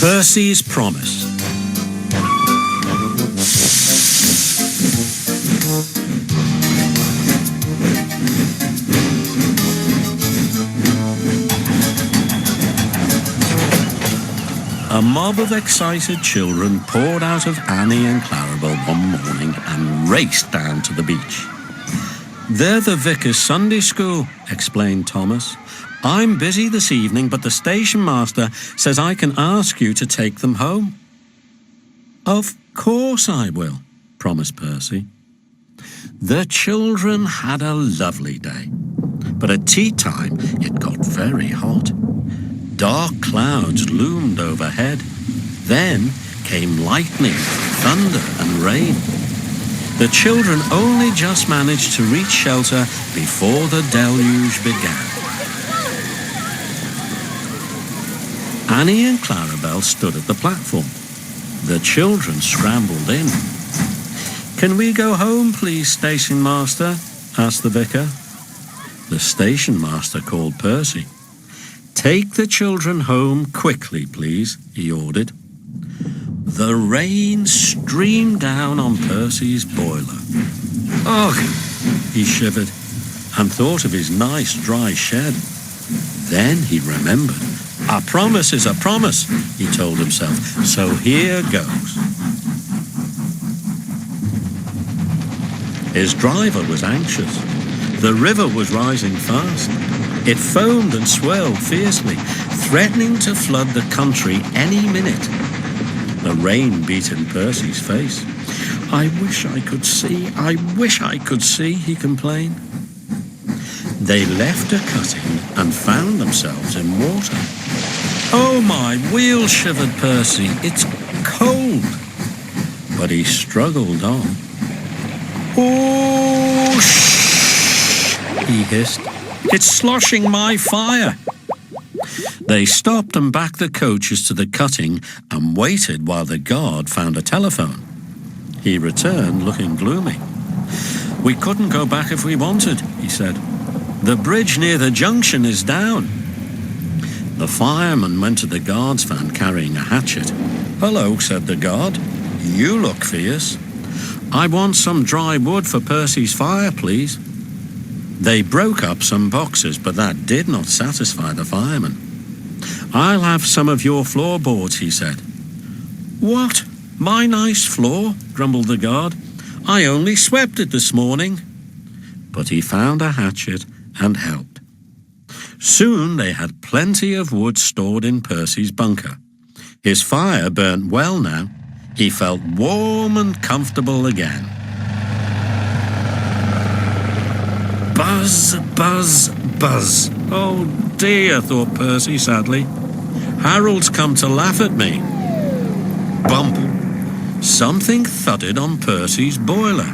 Percy's Promise. A mob of excited children poured out of Annie and Clarabel one morning and raced down to the beach. "They're the Vicar's Sunday school," explained Thomas. "I'm busy this evening, but the station master says I can ask you to take them home." "Of course I will," promised Percy. The children had a lovely day, but at tea time it got very hot. Dark clouds loomed overhead. Then came lightning, thunder and rain. The children only just managed to reach shelter before the deluge began. Annie and Clarabel stood at the platform. The children scrambled in. "Can we go home, please, station master?" asked the vicar. The station master called Percy. "Take the children home quickly, please," he ordered. The rain streamed down on Percy's boiler. "Ugh!" he shivered and thought of his nice dry shed. Then he remembered. "A promise is a promise," he told himself, "so here goes." His driver was anxious. The river was rising fast. It foamed and swirled fiercely, threatening to flood the country any minute. The rain beat in Percy's face. "I wish I could see, he complained. They left a cutting and found themselves in water. "Oh, my wheels," shivered Percy. "It's cold." But he struggled on. "Oh, shh!" he hissed. "It's sloshing my fire." They stopped and backed the coaches to the cutting and waited while the guard found a telephone. He returned looking gloomy. "We couldn't go back if we wanted," he said. "The bridge near the junction is down." The fireman went to the guard's van carrying a hatchet. "Hello," said the guard. "You look fierce." "I want some dry wood for Percy's fire, please." They broke up some boxes, but that did not satisfy the fireman. "I'll have some of your floorboards," he said. "What? My nice floor?" grumbled the guard. "I only swept it this morning." But he found a hatchet and helped. Soon they had plenty of wood stored in Percy's bunker. His fire burnt well now. He felt warm and comfortable again. Buzz, buzz, buzz. "Oh dear," thought Percy sadly. "Harold's come to laugh at me." Bump! Something thudded on Percy's boiler.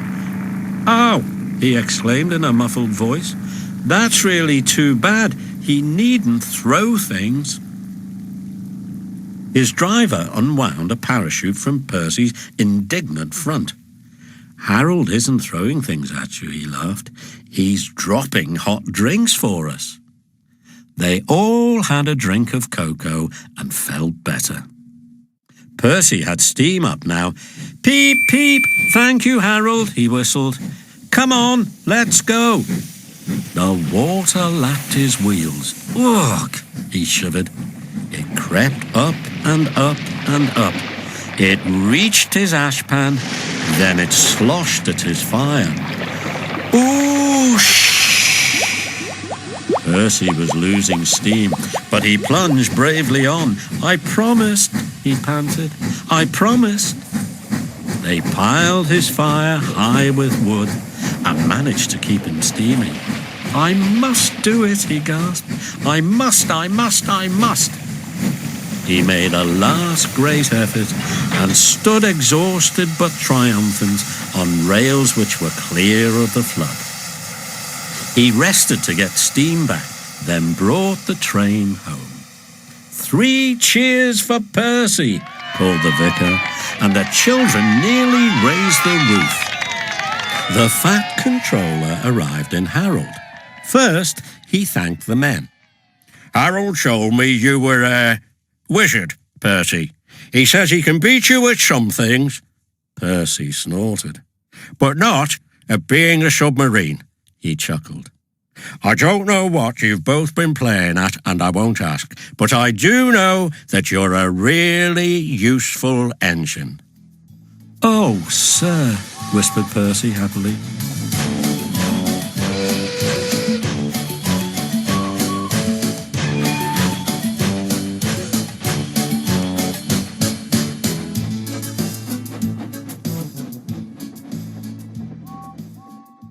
"Ow!" he exclaimed in a muffled voice. "That's really too bad. He needn't throw things." His driver unwound a parachute from Percy's indignant front. "Harold isn't throwing things at you," he laughed. "He's dropping hot drinks for us." They all had a drink of cocoa and felt better. Percy had steam up now. "Peep, peep, thank you, Harold," he whistled. "Come on, let's go." The water lapped his wheels. "Ugh!" he shivered. It crept up and up and up. It reached his ashpan, then it sloshed at his fire. "Ooh, shh!" Percy was losing steam, but he plunged bravely on. "I promised," he panted. "I promised." They piled his fire high with wood and managed to keep him steaming. "I must do it," he gasped. "I must, I must, I must." He made a last great effort and stood exhausted but triumphant on rails which were clear of the flood. He rested to get steam back, then brought the train home. "3 cheers for Percy," called the vicar, and the children nearly raised the roof. The fat controller arrived in Harold. First, he thanked the men. "Harold told me you were a wizard," Percy. "He says he can beat you at some things." Percy snorted. "But not at being a submarine," he chuckled. "I don't know what you've both been playing at, and I won't ask, but I do know that you're a really useful engine." "Oh, sir," whispered Percy happily.